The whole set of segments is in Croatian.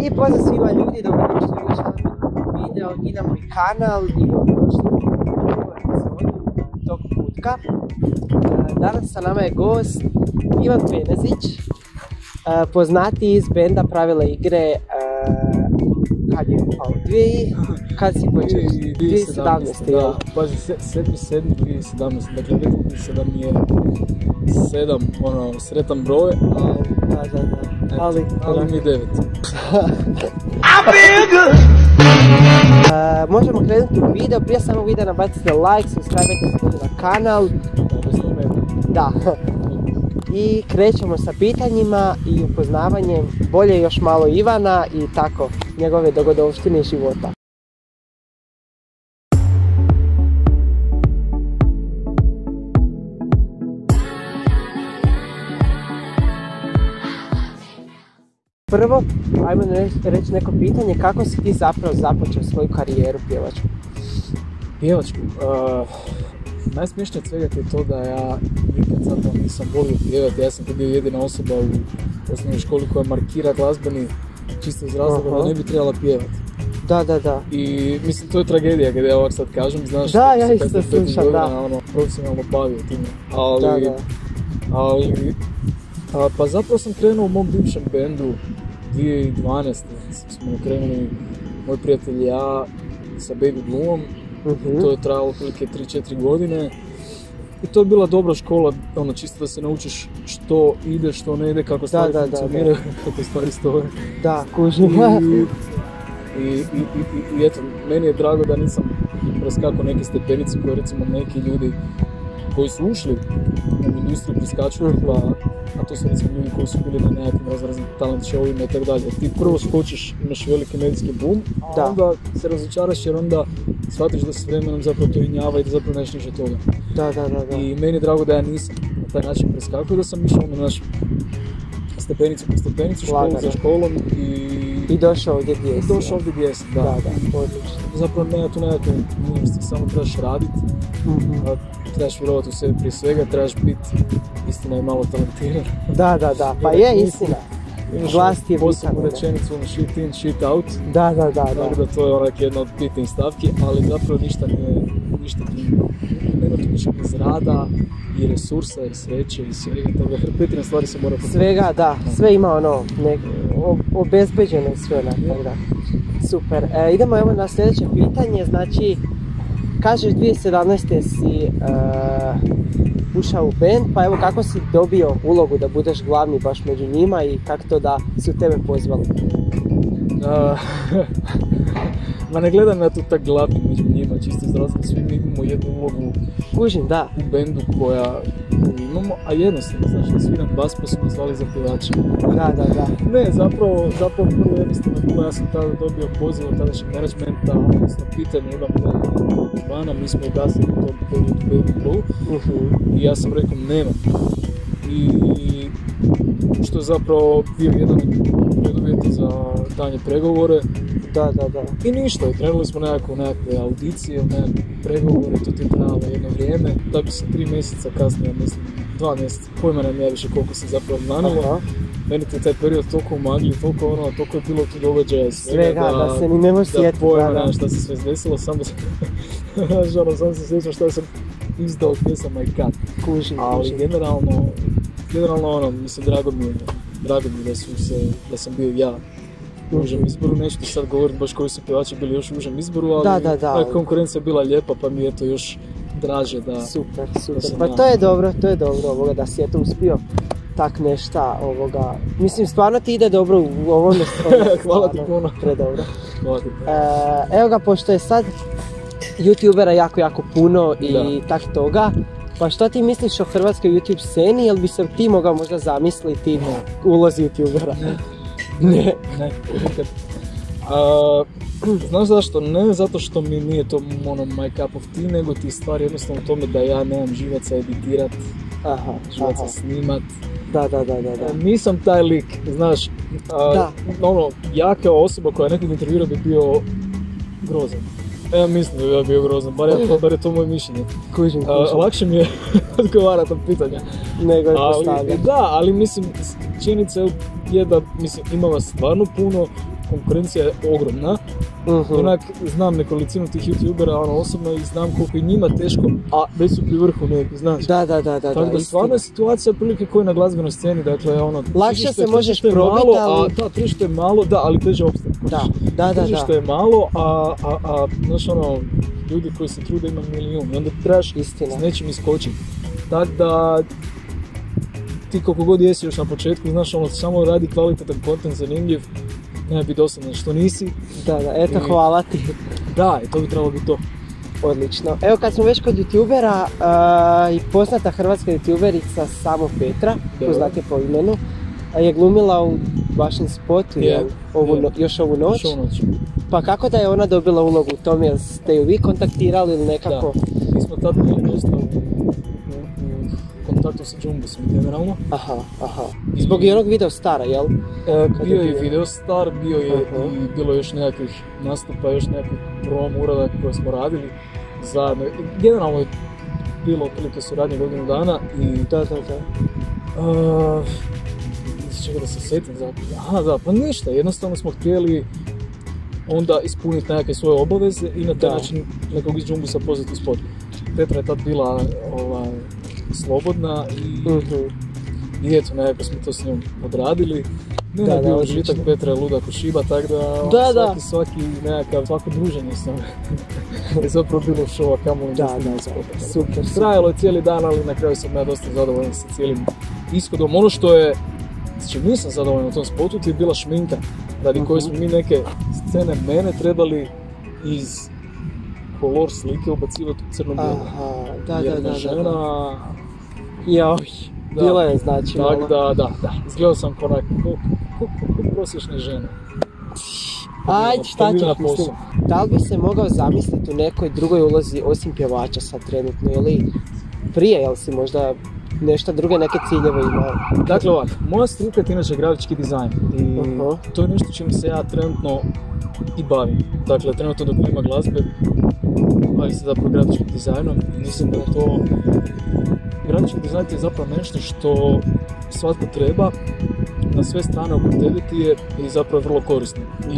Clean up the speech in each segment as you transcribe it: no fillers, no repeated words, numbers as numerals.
I pozdrav svima ljudi, dobrodošli u još jedan video, idemo i kanal i dobrodošli u epizodu tog putka. Danas sa nama je gost Ivan Penezić, poznati iz benda Pravila igre, kad je upao? Kad si počeo? 2017. Da, pazi, 7.7.2017, dakle rekao bi se da mi je 7, sretan broj, ali mi je 9. Možemo krenuti u video, prije samog videa nabacite like, subscribe-ajte se na kanal. Da. I krećemo sa pitanjima i upoznavanjem bolje još malo Ivana i tako, njegove dogodovštine života. Prvo, ajmo reći neko pitanje, kako si ti zapravo započeo svoju karijeru pjevačku? Pjevačku? Najsmiješnije od svega ti je to da ja nikad zapravo nisam volio pjevati. Ja sam bio jedina osoba u osnovnoj školi koja markira glazbeni čisto iz razloga da ne bi trebala pjevati. Da. I mislim, to je tragedija kada ja ovak sad kažem, znaš, da, ja isto slušam, da. Profesionalno bavio time. Ali, pa zapravo sam krenuo u mom bivšem bendu 2012. Smo krenuli, moj prijatelj i ja, sa Baby Blueom. To je trajalo otprilike 3-4 godine. I to je bila dobra škola, čisto da se naučiš što ide, što ne ide, kako stvari funkcioniraju, kako stvari stoje. Da, kužim. I eto, meni je drago da nisam preskakao neke stepenice koje recimo neki ljudi koji su ušli u industriju preskaču, a to su recimo ljudi koji su bili na nekakvim raznim talent showima i tako dalje. Ti prvo skočiš, imaš veliki medijski boom, a onda se razočaraš jer onda shvatiš da se s vremenom zapravo to injava i da zapravo nešto niže toga. Da. I meni je drago da ja nisam na taj način preskakao, da sam išao na naš stepenicu po stepenicu, školu za školom i došao ovdje gdje jesi. Došao ovdje gdje jesi, da. Odlično. Zapravo nema tu nekakve nužnosti, samo trebaš raditi, trebaš vjerovati u sebi prije svega, trebaš biti, istina je malo talentiran. Da, pa je istina. Glas ti je bitan. Posebnu rečenicu, shit in, shit out. Da. Tako da to je onak jedna od bitnih stavki, ali zapravo ništa nema tu ništa bez rada i resursa i sreće i svega toga. Hrpetina stvari se mora postaviti. Svega, da, sve ima obezbeđeno je sve tako da. Super, idemo evo na sljedeće pitanje, znači, kažeš 2017. si ušao u band, pa evo kako si dobio ulogu da budeš glavni baš među njima i kako to da su tebe pozvali? Ma ne gledam ja tu tak glavni među njima, čisto zdravstvo, svi mi imamo jednu ulogu u bendu koju imamo, a jednostavno, znači da sviram bas pa su me zvali za pjevača. Da. Ne, zapravo vrlo jednostavno bilo, ja sam tada dobio poziv od tadašnjeg managementa, odnosno pitanje imam vana, mi smo ugasili u tom periodu Baby Blue i ja sam rekao nema. I što je zapravo bio jedan preduvjeti za danje pregovore. Da. I ništa, krenuli smo nekakve audicije, nekakve pregovore, to ti je trajalo jedno vrijeme, da bi se 3 mjeseca kasnije, mislim 2 mjeseca, pojma nam ja više koliko se zapravo manilo. Meni je taj period toliko umagli, toliko je bilo tu događaja svega da se ni ne može sjetiti. Da pojma nemam šta se sve desilo, samo se sjećam šta sam izdao pjesama i kad. Ali generalno mislim, drago mi je da sam bio ja u užem izboru, neću ti sad govoriti baš koji su pjevači bili još u užem izboru, ali konkurencija je bila lijepa pa mi je to još draže da... Super, pa to je dobro da si eto uspio tak nešta mislim stvarno ti ide dobro u ovom hvala ti puno. Predobro. Evo ga, pošto je sad youtubera jako puno i tak toga, pa što ti misliš o hrvatskoj YouTube sceni, jel bi se ti mogao možda zamisliti ulozi youtubera? Ne, nikad. Znaš zašto? Ne zato što mi nije to my cup of tea, nego ti stvari jednostavno u tome da ja nemam živaca editirat, živaca snimat. Da. Nisam taj lik, znaš, ja kao osoba koja nekog intervjura bi bio grozan. Ja mislim da bi ja bio grozan, bar je to moje mišljenje. Kužim. Lakše mi je odgovarati na pitanja. Nego je postavljati. Da, ali mislim, činjenica je da, mislim, ima vas stvarno puno konkurencija je ogromna. Onak, znam nekolicinu tih youtubera, osobno i znam koliko je njima teško, a već su pri vrhu neki, znaš. Da. Tako da stvarno je situacija prilike koja je na glazbenoj sceni, dakle, lakše se možeš probiti, ali... Da, tržište je malo, da, ali teže opstati. Da. Tržište je malo, a znaš, ljudi koji se trude ima milijun, i onda trebaš s nečim iskočiti. Tako da, ti koliko god jesi još na početku, znaš, samo radi kvalitetan content, zanimljiv, ne bi dosadno što nisi. Da, eto, hvala ti. Da, i to bi trebalo biti to. Odlično. Evo, kad smo već kod youtubera, i poznata hrvatska youtuberica Samo Petra, poznat je po imenu, je glumila u vašem spotu još ovu noć. Pa kako da je ona dobila ulogu u tom, jel ste ju vi kontaktirali ili nekako? Da, mi smo tad bili dosta u kontaktu sa Jumbusom generalno. Aha. Zbog i onog video stara, jel? Bio je video star, bio je i bilo još nekakvih nastupa, još nekakvih promo uradaka koje smo radili zajedno. Generalno je bilo otprilike suradnje godinu dana i... Da. Čega da se sjetim zapravo. Pa ništa, jednostavno smo htjeli onda ispuniti nekakve svoje obaveze i na taj način nekog iz Jumbusa pozvati u spot. Petra je tad bila slobodna i eto, nekako smo to s njom odradili. Ne je bio užitak, Petra je luda ko šiba, tako da svako druženje s njom je zapravo bilo show, a kamoli na spota. Super. Trajalo je cijeli dan, ali na kraju sam ja dosta zadovoljan sa cijelim ishodom. Ono što je, znači nisam zadovoljan u tom spotu, ti je bila šminka, radi koje smo mi neke scene mene trebali iz kolor slike ubacivati u crno-bijelo. Da. Žena... Bila je znači. Tako da. Izgledao sam ko prosječne žene. Ajde, šta ćeš mislim? Da li bi se mogao zamisliti u nekoj drugoj ulozi osim pjevača sad trenutno, ili prije, jel si možda nešto druge neke ciljeve imao? Dakle ovako, moja struka je inače grafički dizajn i to je nešto čim se ja trenutno i bavim. Dakle, trenutno dok nema glazbe, bavim se zapravo grafičkim dizajnom i mislim da to... Grafički dizajn je zapravo nešto što svatko treba, na sve strane oko tebe ti je i zapravo vrlo korisno. I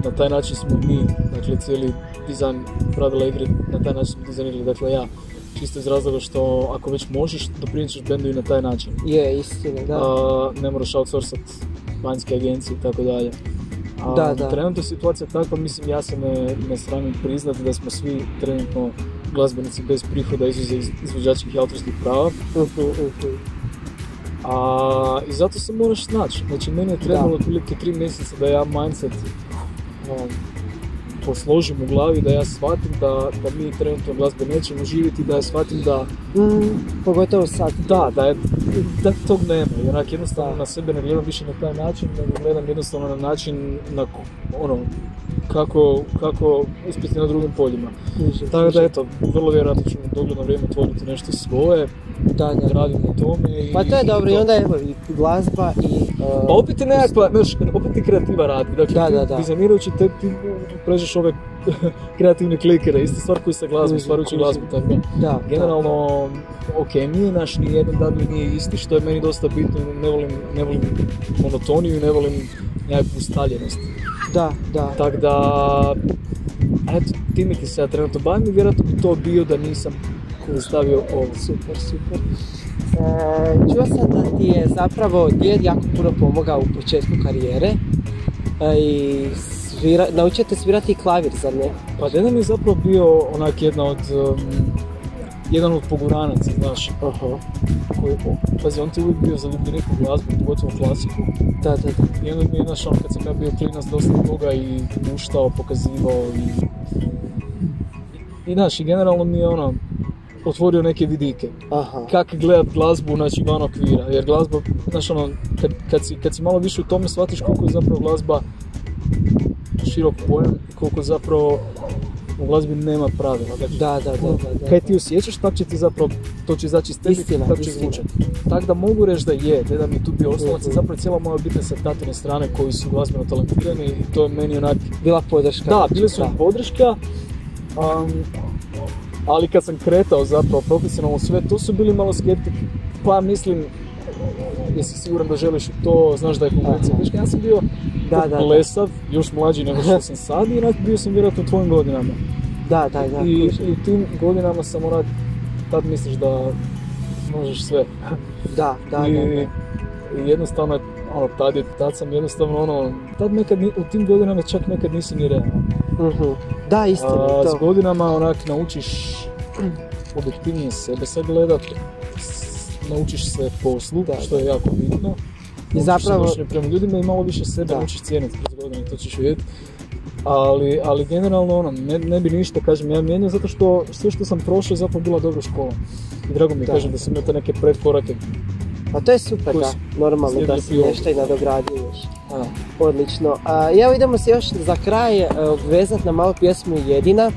na taj način smo mi, dakle cijeli dizajn pravila igre, na taj način smo dizajnirali, dakle ja, čisto iz razloga što ako već možeš, dopriničeš bendu i na taj način. Je, istina, da. Ne moraš outsourcat vanjske agencije i tako dalje. Trenutno situacija je takva, mislim, ja se ne sramim priznati da smo svi trenutno glazbenici bez prihoda izuzev izvođačkih i autorskih prava. I zato se moraš snaći. Znači, meni je trebalo otprilike 3 mjeseca da ja mindset posložim u glavi, da ja shvatim da mi trenutno glazbe nećemo živjeti, da ja shvatim da... Pogotovo sad. Da tog nema. I onak jednostavno na sebe ne gledam više na taj način, nego gledam jednostavno na način kako uspjeti na drugim poljima. Tako da eto, vrlo vjerojatno ću u dogledno vrijeme otvoriti nešto svoje, radim na tome i... Pa to je dobro, i onda evo i glazba i... Pa opet je nekakva, opet je kreativa radi, dakle ti dizajnirajući ti pređeš ove kreativne klikere, ista stvar koji sa glazbom, stvarujući glazbu, tako da. Generalno, mi je naš, nijedan dan mi nije isti, što je meni dosta bitno, ne volim monotoniju, ne volim nekakvu ustaljenost. Tako da, eto, time ti se ja trenutno bavim i vjerojatno bi to bio da nisam stavio ovo. Super. Čuo sam da ti je zapravo djed jako puno pomogao u početku karijere i naučio te svirati klavir, zar ne? Pa deda mi je zapravo bio onak jedan od poguranaca, znaš. Pazi, on ti uvijek bio zaljubljenik u glazbu, pogotovo klasiku. Da. I onda mi je, znaš, kad sam ja bio klinac, dosta toga i muštao, pokazivao i znaš, i generalno mi je otvorio neke vidike. Kako gledat glazbu, znači, van okvira. Jer glazba, znaš, kad si malo više u tome, shvatiš koliko je zapravo glazba širok pojam i koliko zapravo u glazbi nema pravila. Da. Kad ti osjećaš, tako će ti zapravo, to će izaći iz tebi, tako će zvučati. Tako da mogu reći da je, deda mi tu bio oslonac, zapravo cijela moja obitelj sa tatine strane koji su glazbeno talentirani i to je meni onak... Bila podrška. Da, bili su podrška, ali kad sam kretao zapravo profesionalno sve, to su bili malo skeptiki. Pa mislim, jesi siguran da želiš to, znaš da je konkurencija teška. Ja sam bio blesav, još mlađi nego što sam sad i onak bio sam vjerojatno u tvojim godinama. Da. I u tim godinama sam onak, tad misliš da možeš sve. Da. I jednostavno, tad sam jednostavno tad u tim godinama čak nekad nisi ni realan. Da, istina to. S godinama onak naučiš objektivnije sebe sad gledat, naučiš se poslu, što je jako bitno. I zapravo se prema ljudima i malo više sebe naučiš cijeniti kroz godine, to ćeš vidjeti. Ali generalno ne bi ništa, kažem, ja mijenjam zato što sve što sam prošao je zapravo bila dobra škola. I drago mi kažem da sam imao te neke predkorake. Pa to je super, da, normalno da si nešto i nadograđuješ. Odlično. Evo idemo se još za kraj vezati na malo pjesmu Jedina.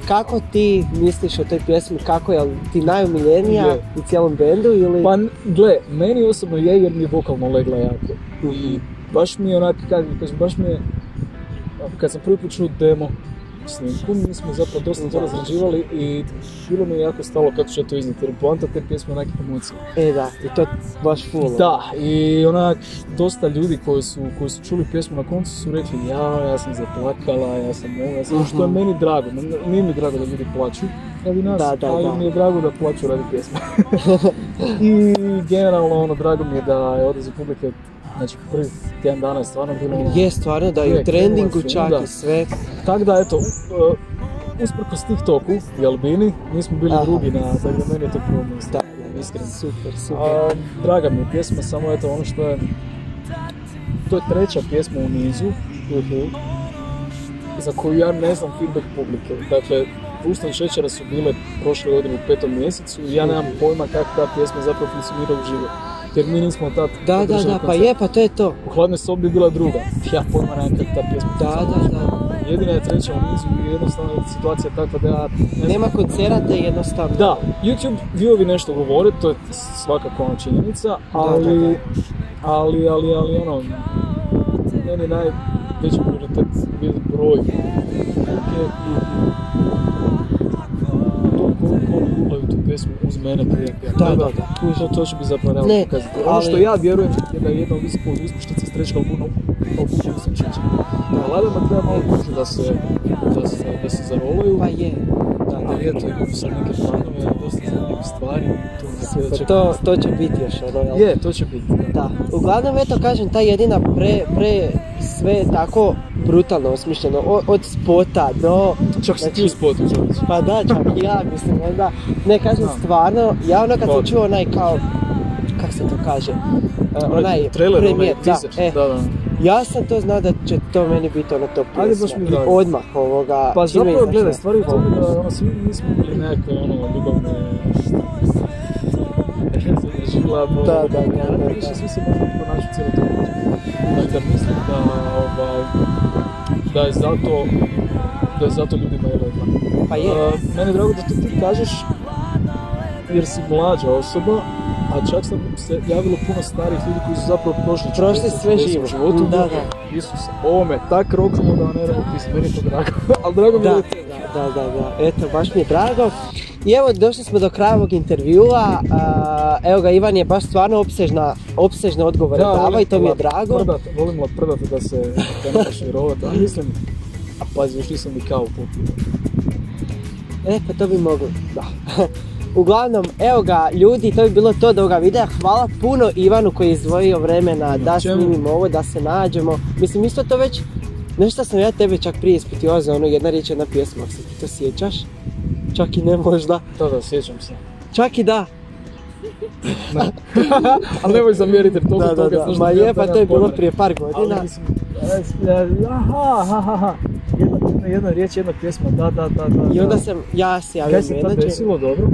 Kako ti misliš o toj pjesmi, kako je ti najomiljenija u cijelom bendu ili? Pa gle, meni osobno je jer mi je vokalno legla jako. I baš mi je onak, baš mi je, kad sam prvi put čuo demo snimku, mi smo zapravo dosta to razrađivali i bilo mi je jako stalo kako će to iznijeti, jer poanta te pjesme onak emocije. Da, i to baš full. Da, i onak, dosta ljudi koji su čuli pjesmu na koncu su rekli ja sam zaplakala, ja sam što je meni drago, nije mi drago da ljudi plaću radi nas, ali mi je drago da plaću radi pjesme. I generalno drago mi je da je odaziv publike. Znači, prvi tjedan dana je stvarno bilo... Je stvarno da je u trendingu čak i sve. Tako da, eto, usprkos TikToku i Albini, nismo bili drugi tako da meni je to prvo mjesto. Iskreno. Super. Draga mi je pjesma, samo eto ono što je... To je treća pjesma u nizu, za koju ja ne znam feedback publike. Dakle, Puštanje šećera su bile prošle godine u 5. mjesecu i ja nemam pojma kako ta pjesma zapravo funkcionira u život. Jer mi nismo tad Da, pa to je to. U Hladnoj sobi je bila druga. Ja pojma nemam kako ta pjesma funkcionira. Jedina je treća u nizu i jednostavno situacija je takva da ja... Nema koncerata jednostavno. Da, YouTube viewovi nešto govore, to je svakako ona činjenica, ali meni najveći prioritet je broj publike i tu pjesmu uz mene prije. Da. To će bi zapravo realno pokazati. Ono što ja vjerujem je da je jedna od ispuštica strečka albuma sam čećena. Ladama treba malo duže da se zarolaju. Pa je. Ali eto, imamo sad neke planove, dosta zanimljivih stvari. To će biti još ono, jel? Je, to će biti. Da. Uglavnom, eto kažem, ta Jedina sve tako brutalno osmišljeno, od spota do... Čak si ti u spotu, Čović. Pa da, čak i ja, mislim, onda, ne kažem stvarno, ja ono kad sam čuo onaj kao, kako se to kaže, onaj trailer, premijer, da. Ja sam to znao da će to meni biti ono top pjesma i odmah ovoga... Pa zapravo gledaj, stvari u tome da svi nismo bili nekakve ljubavne... žila, više svi se možemo ponaći cijelo to. Dakle, mislim da je zato ljudima je legla. Pa je. Meni je drago da to ti kažeš, jer si mlađa osoba, a čak sam se javilo puno starih ljudi koji su zapravo prošli sve živo. Životu. Da. Isuse, ovo me tak roknulo da ne radim pisati, meni je to drago. Ali drago mi je da. Eto, baš mi je drago. I evo, došli smo do kraja ovog intervjua. Evo ga, Ivan je baš stvarno opsežne odgovore dava i to mi je drago. Volim prdati da se ne baš vjerovati, ali mislim, a pazi, još nisam mi kao popio. Pa to bi moglo, da. Uglavnom, evo ga, ljudi, to bi bilo to do ovoga videa. Hvala puno Ivanu koji je izdvojio vremena da snimimo ovo, da se nađemo. Mislim, isto to već, nešto sam ja tebe čak prije ispitivao za ono jedna riječ, jedna pjesma, ako se ti to sjećaš. Čak i ne možda. Da, sjećam se. Čak i da. Ali nemoj zamjeriti jer toga znaš ma je, pa to je bilo prije par godina. Jedna riječ, jedna pjesma, da. I onda ja se javio menadžer. Kaj se tad desilo, dobro?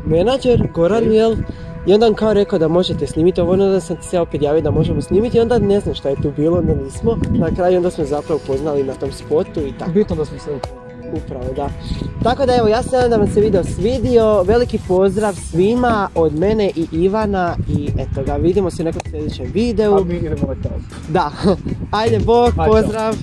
Menadžer, Goran, jel? I onda on kao rekao da možete snimiti ovo, onda sam ti se opet javio da možemo snimiti i onda ne znam šta je tu bilo, onda nismo. Na kraju onda smo zapravo poznali na tom spotu i tako. Bitno da smo se upoznali. Upravo, da. Tako da evo, ja se nadam da vam se video svidio, veliki pozdrav svima od mene i Ivana i eto ga, vidimo se u nekom sljedećem videu. A mi idemo na kraju. Da, ajde, bok, pozdrav.